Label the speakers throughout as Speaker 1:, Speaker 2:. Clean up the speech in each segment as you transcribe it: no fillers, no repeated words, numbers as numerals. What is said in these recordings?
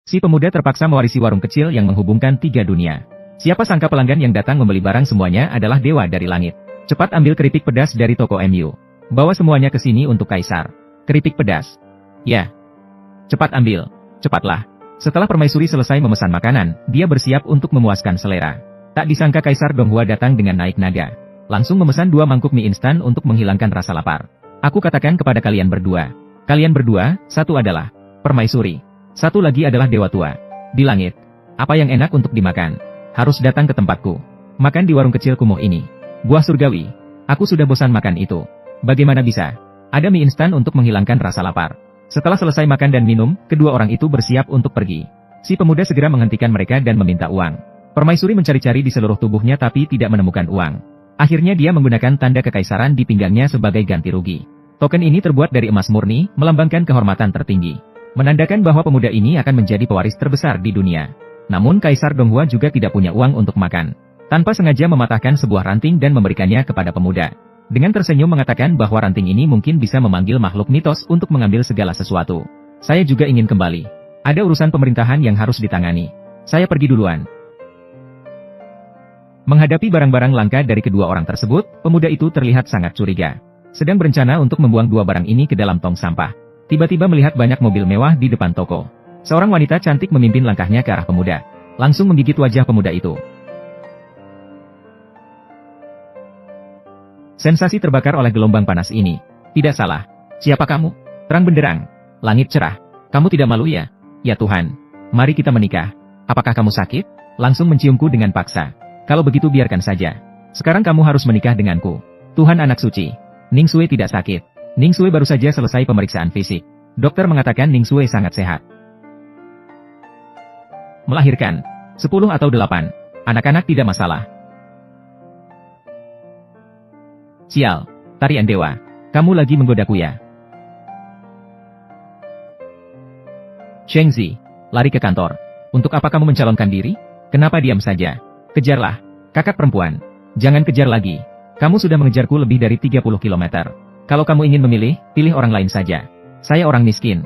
Speaker 1: Si pemuda terpaksa mewarisi warung kecil yang menghubungkan 3 dunia. Siapa sangka pelanggan yang datang membeli barang semuanya adalah dewa dari langit. Cepat ambil keripik pedas dari toko MU. Bawa semuanya ke sini untuk Kaisar. Keripik pedas. Ya. Cepat ambil. Cepatlah. Setelah permaisuri selesai memesan makanan, dia bersiap untuk memuaskan selera. Tak disangka Kaisar Donghua datang dengan naik nada. Langsung memesan 2 mangkuk mie instan untuk menghilangkan rasa lapar. Aku katakan kepada kalian berdua. Kalian berdua, satu adalah permaisuri. Satu lagi adalah dewa tua. Di langit. Apa yang enak untuk dimakan? Harus datang ke tempatku. Makan di warung kecil kumuh ini. Buah surgawi. Aku sudah bosan makan itu. Bagaimana bisa? Ada mie instan untuk menghilangkan rasa lapar. Setelah selesai makan dan minum, kedua orang itu bersiap untuk pergi. Si pemuda segera menghentikan mereka dan meminta uang. Permaisuri mencari-cari di seluruh tubuhnya tapi tidak menemukan uang. Akhirnya dia menggunakan tanda kekaisaran di pinggangnya sebagai ganti rugi. Token ini terbuat dari emas murni, melambangkan kehormatan tertinggi. Menandakan bahwa pemuda ini akan menjadi pewaris terbesar di dunia. Namun Kaisar Donghua juga tidak punya uang untuk makan. Tanpa sengaja mematahkan sebuah ranting dan memberikannya kepada pemuda. Dengan tersenyum mengatakan bahwa ranting ini mungkin bisa memanggil makhluk mitos untuk mengambil segala sesuatu. Saya juga ingin kembali. Ada urusan pemerintahan yang harus ditangani. Saya pergi duluan. Menghadapi barang-barang langka dari kedua orang tersebut, pemuda itu terlihat sangat curiga. Sedang berencana untuk membuang 2 barang ini ke dalam tong sampah. Tiba-tiba melihat banyak mobil mewah di depan toko. Seorang wanita cantik memimpin langkahnya ke arah pemuda. Langsung menggigit wajah pemuda itu. Sensasi terbakar oleh gelombang panas ini. Tidak salah. Siapa kamu? Terang benderang. Langit cerah. Kamu tidak malu ya? Ya Tuhan. Mari kita menikah. Apakah kamu sakit? Langsung menciumku dengan paksa. Kalau begitu biarkan saja. Sekarang kamu harus menikah denganku. Tuhan anak suci. Ning Sui tidak sakit. Ning Sui baru saja selesai pemeriksaan fisik. Dokter mengatakan Ning Sui sangat sehat. Melahirkan. 10 atau 8. Anak-anak tidak masalah. Sial. Tarian dewa. Kamu lagi menggodaku ya? Shengzi. Lari ke kantor. Untuk apa kamu mencalonkan diri? Kenapa diam saja? Kejarlah. Kakak perempuan. Jangan kejar lagi. Kamu sudah mengejarku lebih dari 30 km. Kalau kamu ingin memilih, pilih orang lain saja. Saya orang miskin.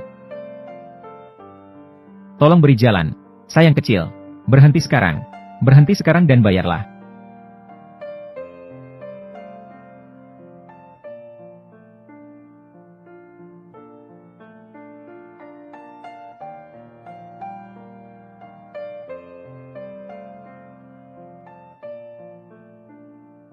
Speaker 1: Tolong beri jalan. Sayang kecil. Berhenti sekarang. Berhenti sekarang dan bayarlah.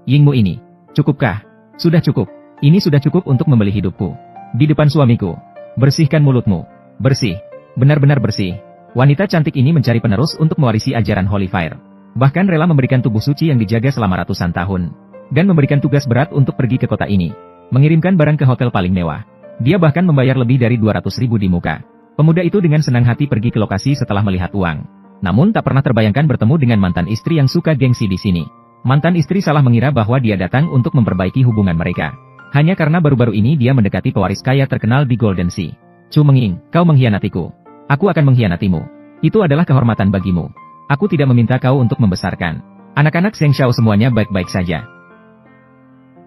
Speaker 1: Yingmu ini. Cukupkah? Sudah cukup. Ini sudah cukup untuk membeli hidupku. Di depan suamiku. Bersihkan mulutmu. Bersih. Benar-benar bersih. Wanita cantik ini mencari penerus untuk mewarisi ajaran Holy Fire. Bahkan rela memberikan tubuh suci yang dijaga selama ratusan tahun. Dan memberikan tugas berat untuk pergi ke kota ini. Mengirimkan barang ke hotel paling mewah. Dia bahkan membayar lebih dari 200.000 di muka. Pemuda itu dengan senang hati pergi ke lokasi setelah melihat uang. Namun tak pernah terbayangkan bertemu dengan mantan istri yang suka gengsi di sini. Mantan istri salah mengira bahwa dia datang untuk memperbaiki hubungan mereka. Hanya karena baru-baru ini dia mendekati pewaris kaya terkenal di Golden Sea. Chu Menging, kau mengkhianatiku. Aku akan mengkhianatimu. Itu adalah kehormatan bagimu. Aku tidak meminta kau untuk membesarkan. Anak-anak Zheng Xiao semuanya baik-baik saja.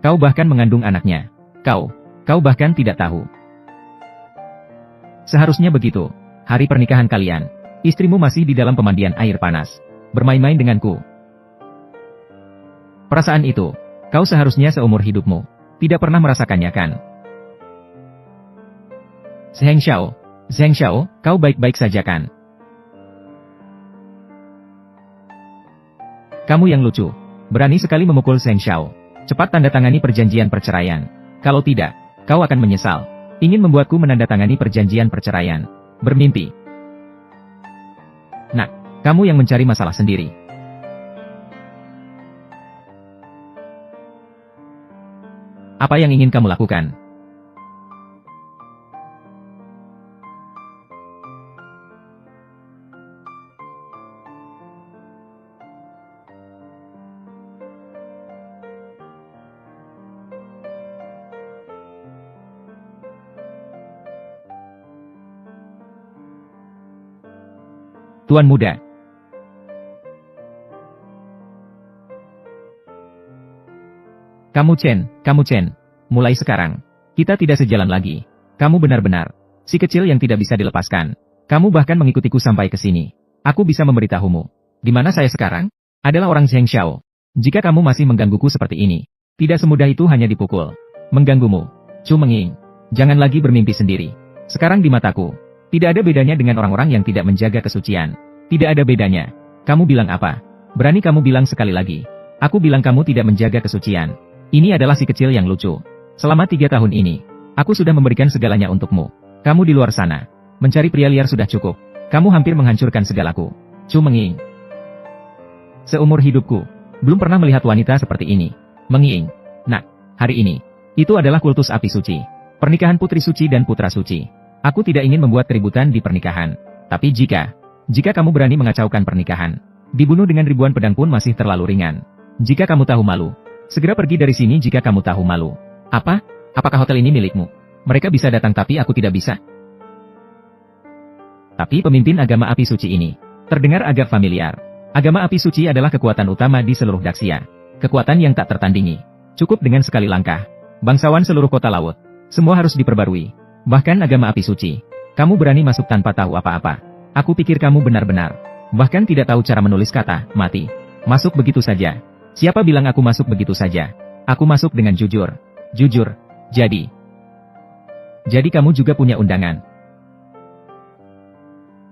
Speaker 1: Kau bahkan mengandung anaknya. Kau bahkan tidak tahu. Seharusnya begitu. Hari pernikahan kalian. Istrimu masih di dalam pemandian air panas. Bermain-main denganku. Perasaan itu, kau seharusnya seumur hidupmu. Tidak pernah merasakannya kan? Zheng Xiao, kau baik-baik saja kan? Kamu yang lucu. Berani sekali memukul Zheng Xiao. Cepat tanda tangani perjanjian perceraian. Kalau tidak, kau akan menyesal. Ingin membuatku menandatangani perjanjian perceraian. Bermimpi. Nak, kamu yang mencari masalah sendiri. Apa yang ingin kamu lakukan? Tuan muda. Kamu Chen, mulai sekarang, kita tidak sejalan lagi. Kamu benar-benar si kecil yang tidak bisa dilepaskan. Kamu bahkan mengikutiku sampai ke sini. Aku bisa memberitahumu. Di mana saya sekarang? Adalah orang Zheng Xiao. Jika kamu masih menggangguku seperti ini, tidak semudah itu hanya dipukul. Mengganggumu. Chu Menging. Jangan lagi bermimpi sendiri. Sekarang di mataku, tidak ada bedanya dengan orang-orang yang tidak menjaga kesucian. Tidak ada bedanya. Kamu bilang apa? Berani kamu bilang sekali lagi. Aku bilang kamu tidak menjaga kesucian. Ini adalah si kecil yang lucu. Selama 3 tahun ini, aku sudah memberikan segalanya untukmu. Kamu di luar sana. Mencari pria liar sudah cukup. Kamu hampir menghancurkan segalaku. Chu Menging. Seumur hidupku, belum pernah melihat wanita seperti ini. Menging. Nah, hari ini, itu adalah kultus api suci. Pernikahan putri suci dan putra suci. Aku tidak ingin membuat keributan di pernikahan. Tapi jika kamu berani mengacaukan pernikahan, dibunuh dengan ribuan pedang pun masih terlalu ringan. Jika kamu tahu malu, segera pergi dari sini jika kamu tahu malu. Apa? Apakah hotel ini milikmu? Mereka bisa datang tapi aku tidak bisa. Tapi pemimpin agama api suci ini terdengar agak familiar. Agama api suci adalah kekuatan utama di seluruh Daxia. Kekuatan yang tak tertandingi. Cukup dengan sekali langkah. Bangsawan seluruh kota laut. Semua harus diperbarui. Bahkan agama api suci. Kamu berani masuk tanpa tahu apa-apa. Aku pikir kamu benar-benar. Bahkan tidak tahu cara menulis kata, mati. Masuk begitu saja. Siapa bilang aku masuk begitu saja? Aku masuk dengan jujur. Jujur. Jadi kamu juga punya undangan.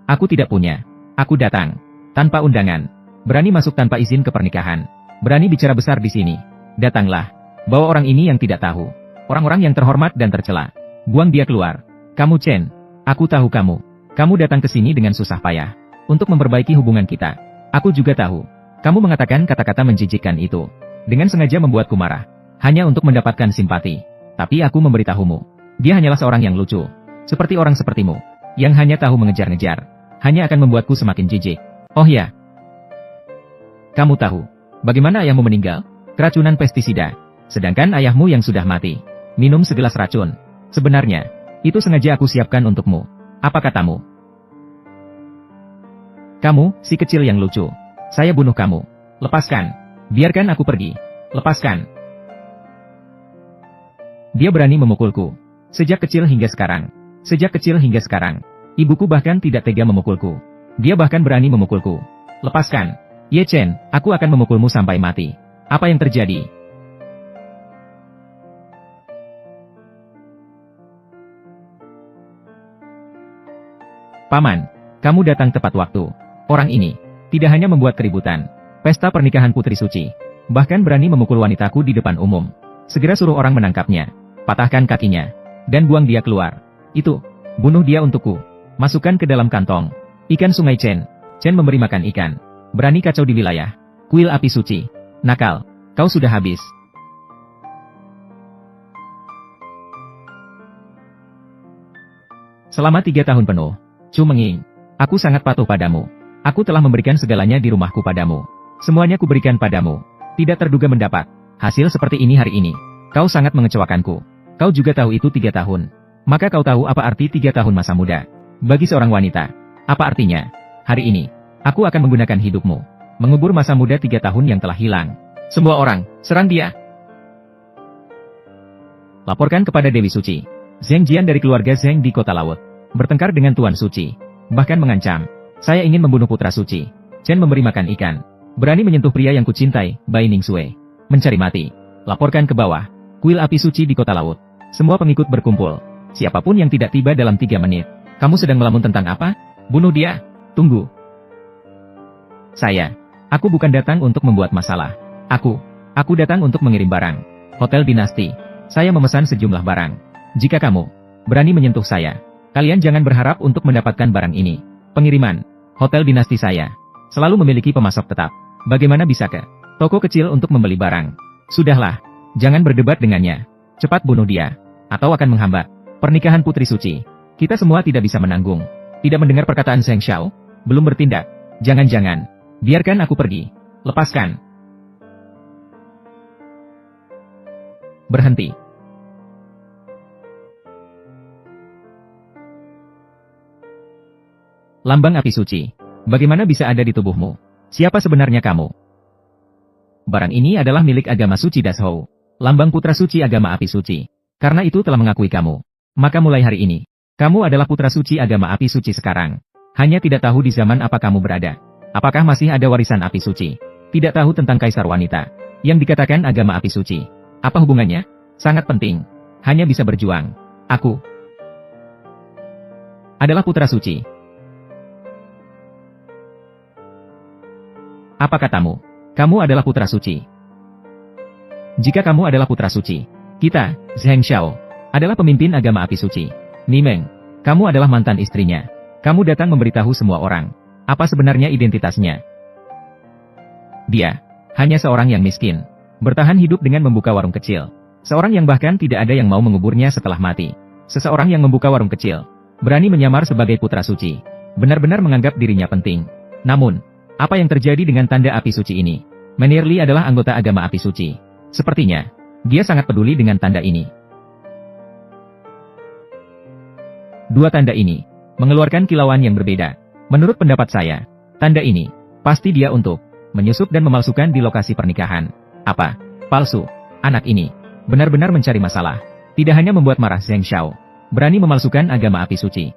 Speaker 1: Aku tidak punya. Aku datang. Tanpa undangan. Berani masuk tanpa izin ke pernikahan. Berani bicara besar di sini. Datanglah. Bawa orang ini yang tidak tahu. Orang-orang yang terhormat dan tercela. Buang dia keluar. Kamu Chen. Aku tahu kamu. Kamu datang ke sini dengan susah payah. Untuk memperbaiki hubungan kita. Aku juga tahu. Kamu mengatakan kata-kata menjijikkan itu. Dengan sengaja membuatku marah. Hanya untuk mendapatkan simpati. Tapi aku memberitahumu. Dia hanyalah seorang yang lucu. Seperti orang sepertimu. Yang hanya tahu mengejar-ngejar. Hanya akan membuatku semakin jijik. Oh ya. Kamu tahu. Bagaimana ayahmu meninggal? Keracunan pestisida. Sedangkan ayahmu yang sudah mati. Minum segelas racun. Sebenarnya, itu sengaja aku siapkan untukmu. Apa katamu? Kamu, si kecil yang lucu. Saya bunuh kamu. Lepaskan. Biarkan aku pergi. Lepaskan. Dia berani memukulku. Sejak kecil hingga sekarang. Sejak kecil hingga sekarang. Ibuku bahkan tidak tega memukulku. Dia bahkan berani memukulku. Lepaskan. Ye Chen, aku akan memukulmu sampai mati. Apa yang terjadi? Paman, kamu datang tepat waktu. Orang ini tidak hanya membuat keributan, pesta pernikahan putri suci, bahkan berani memukul wanitaku di depan umum. Segera suruh orang menangkapnya, patahkan kakinya, dan buang dia keluar. Itu, bunuh dia untukku. Masukkan ke dalam kantong. Ikan sungai Chen. Chen memberi makan ikan. Berani kacau di wilayah. Kuil api suci. Nakal, kau sudah habis. Selama 3 tahun penuh, Chu Menging, aku sangat patuh padamu. Aku telah memberikan segalanya di rumahku padamu. Semuanya kuberikan padamu. Tidak terduga mendapat hasil seperti ini hari ini. Kau sangat mengecewakanku. Kau juga tahu itu 3 tahun. Maka kau tahu apa arti 3 tahun masa muda bagi seorang wanita. Apa artinya? Hari ini, aku akan menggunakan hidupmu. Mengubur masa muda 3 tahun yang telah hilang. Semua orang, serang dia. Laporkan kepada Dewi Suci. Zheng Jian dari keluarga Zheng di kota laut. Bertengkar dengan Tuan Suci. Bahkan mengancam. Saya ingin membunuh putra suci. Chen memberi makan ikan. Berani menyentuh pria yang kucintai, Bai Ningsue. Mencari mati. Laporkan ke bawah. Kuil api suci di kota laut. Semua pengikut berkumpul. Siapapun yang tidak tiba dalam 3 menit. Kamu sedang melamun tentang apa? Bunuh dia. Tunggu. Aku bukan datang untuk membuat masalah. Aku datang untuk mengirim barang. Hotel Dinasti. Saya memesan sejumlah barang. Jika kamu berani menyentuh saya, kalian jangan berharap untuk mendapatkan barang ini. Pengiriman. Hotel Dinasti saya selalu memiliki pemasok tetap. Bagaimana bisa ke toko kecil untuk membeli barang? Sudahlah. Jangan berdebat dengannya. Cepat bunuh dia. Atau akan menghambat pernikahan putri suci. Kita semua tidak bisa menanggung. Tidak mendengar perkataan Zheng Xiao. Belum bertindak. Jangan-jangan. Biarkan aku pergi. Lepaskan. Berhenti. Lambang api suci. Bagaimana bisa ada di tubuhmu? Siapa sebenarnya kamu? Barang ini adalah milik agama suci Dashou. Lambang putra suci agama api suci. Karena itu telah mengakui kamu. Maka mulai hari ini, Kamu adalah putra suci agama api suci sekarang. Hanya tidak tahu di zaman apa kamu berada. Apakah masih ada warisan api suci? Tidak tahu tentang kaisar wanita yang dikatakan agama api suci. Apa hubungannya? Sangat penting. Hanya bisa berjuang. Aku adalah putra suci. Apa katamu? Kamu adalah putra suci. Jika kamu adalah putra suci, kita, Zheng Xiao, adalah pemimpin agama api suci. Nimeng, kamu adalah mantan istrinya. Kamu datang memberitahu semua orang. Apa sebenarnya identitasnya? Dia hanya seorang yang miskin. Bertahan hidup dengan membuka warung kecil. Seorang yang bahkan tidak ada yang mau menguburnya setelah mati. Seseorang yang membuka warung kecil. Berani menyamar sebagai putra suci. Benar-benar menganggap dirinya penting. Namun, apa yang terjadi dengan tanda api suci ini? Manierli adalah anggota agama api suci. Sepertinya, dia sangat peduli dengan tanda ini. Dua tanda ini mengeluarkan kilauan yang berbeda. Menurut pendapat saya, tanda ini pasti dia untuk menyusup dan memalsukan di lokasi pernikahan. Apa? Palsu. Anak ini benar-benar mencari masalah. Tidak hanya membuat marah Zheng Xiao, berani memalsukan agama api suci.